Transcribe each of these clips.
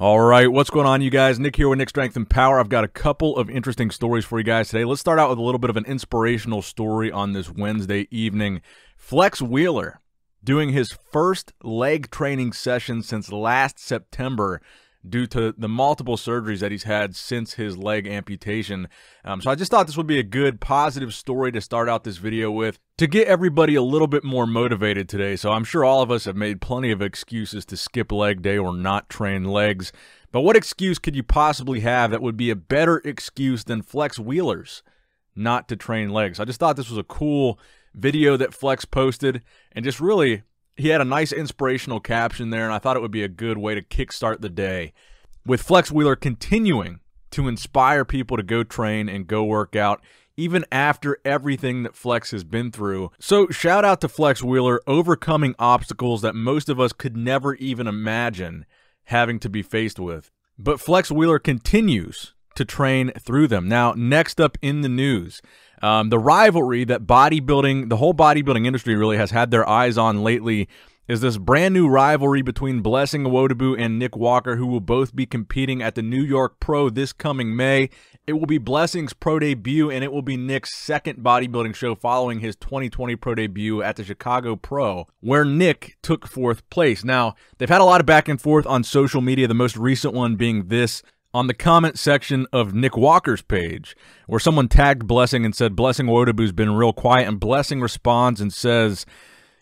All right, what's going on, you guys? Nick here with Nick Strength and Power. I've got a couple of interesting stories for you guys today. Let's start out with a little bit of an inspirational story on this Wednesday evening. Flex Wheeler doing his first leg training session since last September due to the multiple surgeries that he's had since his leg amputation. So I just thought this would be a good, positive story to start out this video with to get everybody a little bit more motivated today. So I'm sure all of us have made plenty of excuses to skip leg day or not train legs. But what excuse could you possibly have that would be a better excuse than Flex Wheeler's not to train legs? I just thought this was a cool video that Flex posted, and just really, he had a nice inspirational caption there, and I thought it would be a good way to kickstart the day. With Flex Wheeler continuing to inspire people to go train and go work out, even after everything that Flex has been through. So shout out to Flex Wheeler overcoming obstacles that most of us could never even imagine having to be faced with. But Flex Wheeler continues to train through them. Now, next up in the news, the rivalry that bodybuilding, the whole bodybuilding industry really has had their eyes on lately is this brand new rivalry between Blessing Awodibu and Nick Walker, who will both be competing at the New York Pro this coming May. It will be Blessing's pro debut, and it will be Nick's second bodybuilding show following his 2020 pro debut at the Chicago Pro, where Nick took 4th place. Now, they've had a lot of back and forth on social media, the most recent one being this on the comment section of Nick Walker's page, where someone tagged Blessing and said, "Blessing Awodibu's been real quiet," and Blessing responds and says,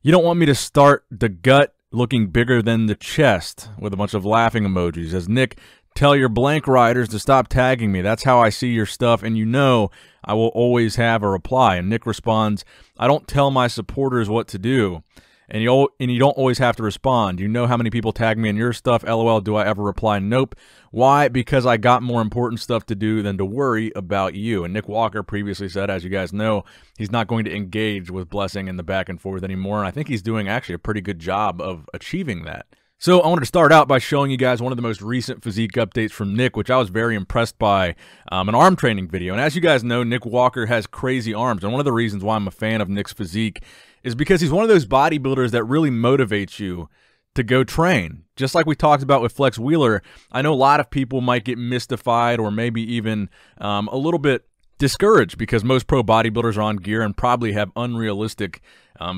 "You don't want me to start the gut looking bigger than the chest," with a bunch of laughing emojis. As Nick, "Tell your blank riders to stop tagging me. That's how I see your stuff, and you know I will always have a reply." And Nick responds, "I don't tell my supporters what to do. And you don't always have to respond. You know how many people tag me in your stuff? LOL, do I ever reply? Nope. Why? Because I got more important stuff to do than to worry about you." And Nick Walker previously said, as you guys know, he's not going to engage with Blessing in the back and forth anymore. And I think he's doing actually a pretty good job of achieving that. So I wanted to start out by showing you guys one of the most recent physique updates from Nick, which I was very impressed by, an arm training video. And as you guys know, Nick Walker has crazy arms. And one of the reasons why I'm a fan of Nick's physique is because he's one of those bodybuilders that really motivates you to go train. Just like we talked about with Flex Wheeler, I know a lot of people might get mystified or maybe even a little bit discouraged because most pro bodybuilders are on gear and probably have unrealistic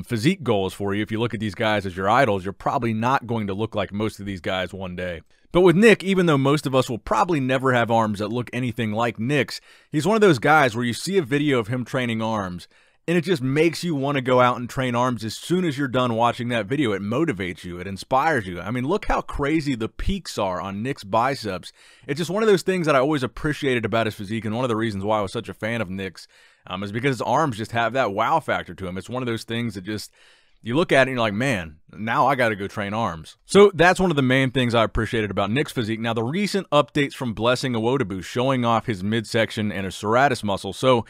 physique goals for you. If you look at these guys as your idols, you're probably not going to look like most of these guys one day. But with Nick, even though most of us will probably never have arms that look anything like Nick's, he's one of those guys where you see a video of him training arms, and it just makes you want to go out and train arms as soon as you're done watching that video. It motivates you. It inspires you. I mean, look how crazy the peaks are on Nick's biceps. It's just one of those things that I always appreciated about his physique, and one of the reasons why I was such a fan of Nick's is because his arms just have that wow factor to him. It's one of those things that just, you look at it and you're like, man, now I got to go train arms. So that's one of the main things I appreciated about Nick's physique. Now, the recent updates from Blessing Awodibu showing off his midsection and his serratus muscle. So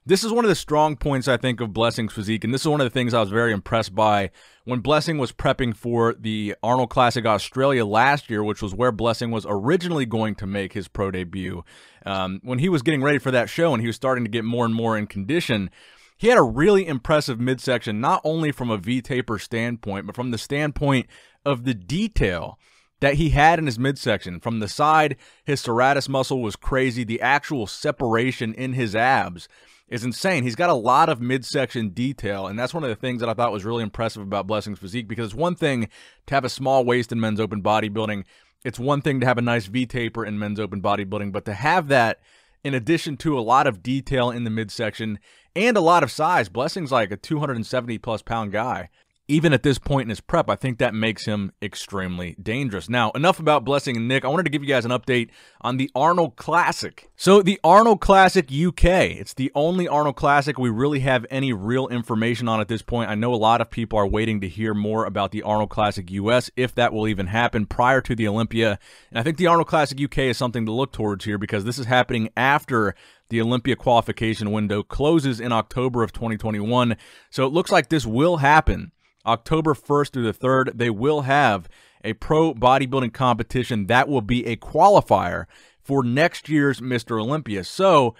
this is one of the strong points, I think, of Blessing's physique, and this is one of the things I was very impressed by when Blessing was prepping for the Arnold Classic Australia last year, which was where Blessing was originally going to make his pro debut. When he was getting ready for that show and he was starting to get more and more in condition, he had a really impressive midsection, not only from a V-taper standpoint, but from the standpoint of the detail that he had in his midsection. From the side, his serratus muscle was crazy. The actual separation in his abs is insane. He's got a lot of midsection detail, and that's one of the things that I thought was really impressive about Blessing's physique, because it's one thing to have a small waist in men's open bodybuilding. It's one thing to have a nice V-taper in men's open bodybuilding, but to have that in addition to a lot of detail in the midsection and a lot of size. Blessing's like a 270-plus pound guy. Even at this point in his prep, I think that makes him extremely dangerous. Now, enough about Blessing and Nick. I wanted to give you guys an update on the Arnold Classic. So the Arnold Classic UK, it's the only Arnold Classic we really have any real information on at this point. I know a lot of people are waiting to hear more about the Arnold Classic US, if that will even happen prior to the Olympia. And I think the Arnold Classic UK is something to look towards here, because this is happening after the Olympia qualification window closes in October of 2021. So it looks like this will happen October 1st through the 3rd. They will have a pro bodybuilding competition that will be a qualifier for next year's Mr. Olympia. So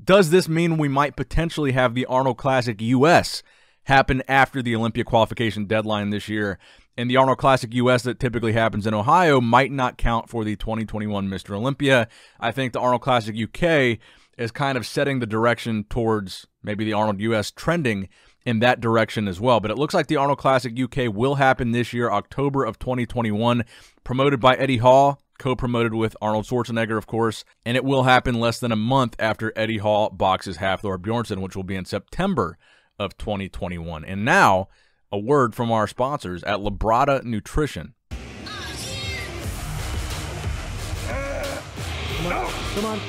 does this mean we might potentially have the Arnold Classic US happen after the Olympia qualification deadline this year? and the Arnold Classic US that typically happens in Ohio might not count for the 2021 Mr. Olympia. I think the Arnold Classic UK is kind of setting the direction towards maybe the Arnold US trending in that direction as well. But it looks like the Arnold Classic UK will happen this year, October of 2021, promoted by Eddie Hall, co-promoted with Arnold Schwarzenegger, of course, and it will happen less than a month after Eddie Hall boxes Hafthor Bjornsson, which will be in September of 2021. And now, a word from our sponsors at Labrada Nutrition. Come on.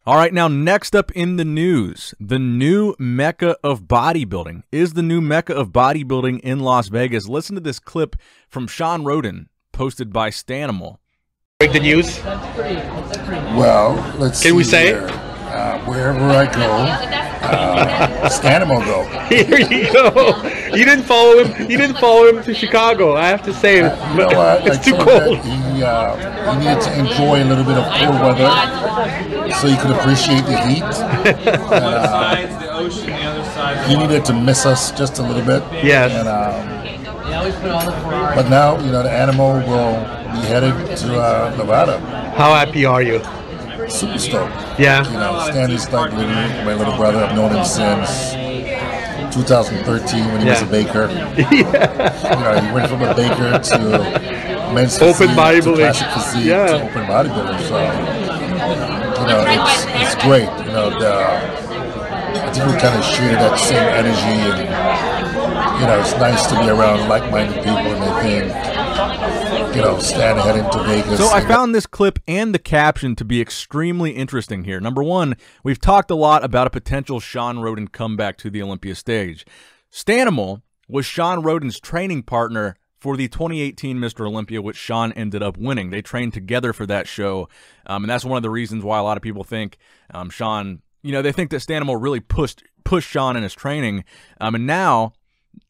All right, now next up in the news, the new Mecca of Bodybuilding. Is the new Mecca of Bodybuilding in Las Vegas? Listen to this clip from Sean Roden, posted by Stanimal. Break the news. Well, let's see. Can we say here. Wherever I go, Stanimal go. Here you go. You didn't follow him. You didn't follow him to Chicago. I have to say, You know what? it's I too told cold. that he needed to enjoy a little bit of cold weather so he could appreciate the heat. And, he needed to miss us just a little bit. Yes. And, but now, you know, the animal will be headed to Nevada. How happy are you? Super stoked. Yeah. You know, Stanley's like literally my little brother. I've known him since 2013 when he was a baker. You know, he went from a baker to men's Open physique, bodybuilding. to classic physique, to open bodybuilding. So, you know, it's great. You know, I think we kind of share that same energy, and you know, it's nice to be around like-minded people, and they think, you know, Stan heading to Vegas. So I found this clip and the caption to be extremely interesting here. Number one, we've talked a lot about a potential Sean Roden comeback to the Olympia stage. Stanimal was Sean Roden's training partner for the 2018 Mr. Olympia, which Sean ended up winning. They trained together for that show, and that's one of the reasons why a lot of people think Sean, you know, they think that Stanimal really pushed Sean in his training, and now,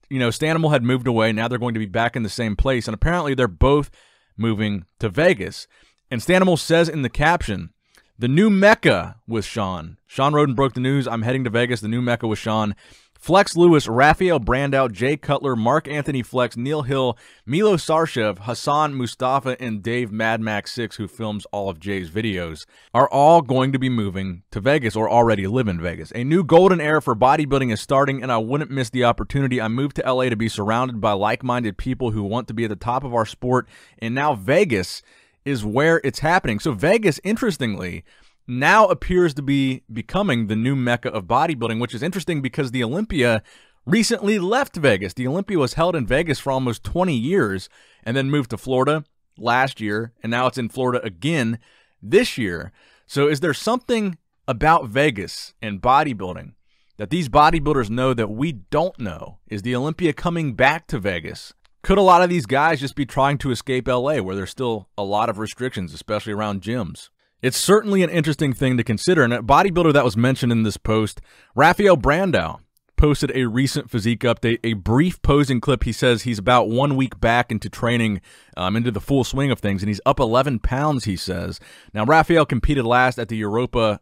you know, Stanimal had moved away. Now they're going to be back in the same place, and apparently they're both moving to Vegas. And Stanimal says in the caption, the new Mecca with Sean. Sean Roden broke the news. I'm heading to Vegas. The new Mecca with Sean. Flex Lewis, Rafael Brandaop, Jay Cutler, Mark Anthony Flex, Neil Hill, Milo Sarshev, Hassan Mustafa, and Dave Mad Max 6, who films all of Jay's videos, are all going to be moving to Vegas or already live in Vegas. A new golden era for bodybuilding is starting, and I wouldn't miss the opportunity. I moved to LA to be surrounded by like-minded people who want to be at the top of our sport, and now Vegas is where it's happening. So Vegas, interestingly, now appears to be becoming the new Mecca of bodybuilding, which is interesting because the Olympia recently left Vegas. The Olympia was held in Vegas for almost 20 years and then moved to Florida last year, and now it's in Florida again this year. So is there something about Vegas and bodybuilding that these bodybuilders know that we don't know? Is the Olympia coming back to Vegas? Could a lot of these guys just be trying to escape LA, where there's still a lot of restrictions, especially around gyms? It's certainly an interesting thing to consider, and a bodybuilder that was mentioned in this post, Rafael Brandaop, posted a recent physique update, a brief posing clip. He says he's about 1 week back into training, into the full swing of things, and he's up 11 pounds, he says. Now, Rafael competed last at the Europa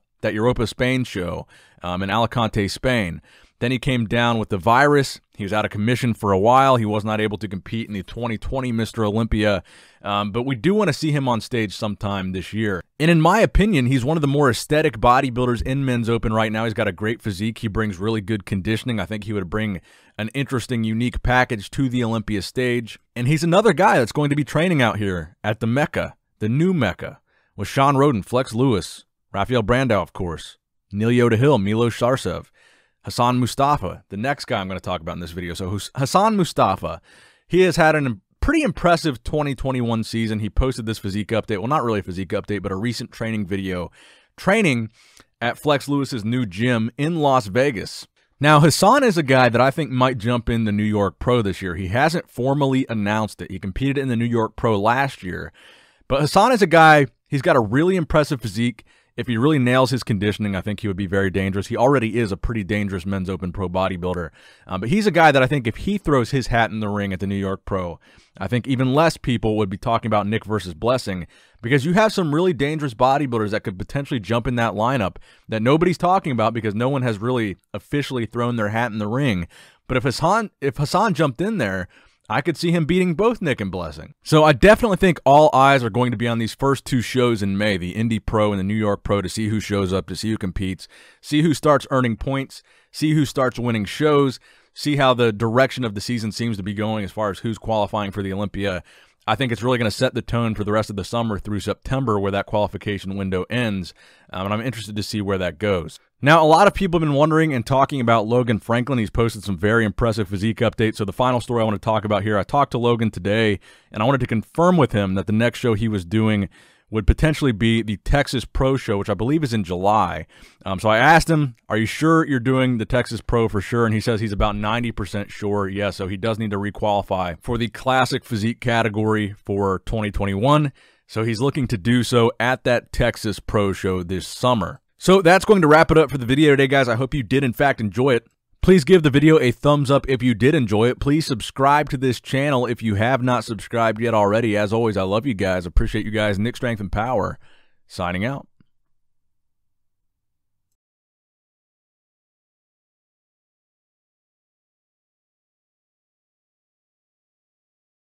Spain show in Alicante, Spain. Then he came down with the virus. He was out of commission for a while. He was not able to compete in the 2020 Mr. Olympia, but we do want to see him on stage sometime this year. And in my opinion, he's one of the more aesthetic bodybuilders in men's open right now. He's got a great physique. He brings really good conditioning. I think he would bring an interesting, unique package to the Olympia stage. And he's another guy that's going to be training out here at the Mecca, the new Mecca, with Sean Roden, Flex Lewis, Rafael Brandaop, of course, Neil Yoda Hill, Milo Sarshev, Hassan Mustafa, the next guy I'm going to talk about in this video. So Hassan Mustafa, he has had a pretty impressive 2021 season. He posted this physique update. Well, not really a physique update, but a recent training video. Training at Flex Lewis's new gym in Las Vegas. Now, Hassan is a guy that I think might jump in the New York Pro this year. He hasn't formally announced it. He competed in the New York Pro last year. But Hassan is a guy, he's got a really impressive physique. If he really nails his conditioning, I think he would be very dangerous. He already is a pretty dangerous men's open pro bodybuilder. But he's a guy that I think if he throws his hat in the ring at the New York Pro, I think even less people would be talking about Nick versus Blessing, because you have some really dangerous bodybuilders that could potentially jump in that lineup that nobody's talking about because no one has really officially thrown their hat in the ring. But if Hassan jumped in there, I could see him beating both Nick and Blessing. So I definitely think all eyes are going to be on these first two shows in May, the Indy Pro and the New York Pro, to see who shows up, to see who competes, see who starts earning points, see who starts winning shows, see how the direction of the season seems to be going as far as who's qualifying for the Olympia. I think it's really going to set the tone for the rest of the summer through September, where that qualification window ends, and I'm interested to see where that goes. Now, a lot of people have been wondering and talking about Logan Franklin. He's posted some very impressive physique updates. So the final story I want to talk about here, I talked to Logan today, and I wanted to confirm with him that the next show he was doing would potentially be the Texas Pro Show, which I believe is in July. So I asked him, are you sure you're doing the Texas Pro for sure? And he says he's about 90% sure. Yeah, so he does need to requalify for the classic physique category for 2021. So he's looking to do so at that Texas Pro Show this summer. So that's going to wrap it up for the video today, guys. I hope you did, in fact, enjoy it. Please give the video a thumbs up if you did enjoy it. Please subscribe to this channel if you have not subscribed yet already. As always, I love you guys. Appreciate you guys. Nick Strength and Power, signing out.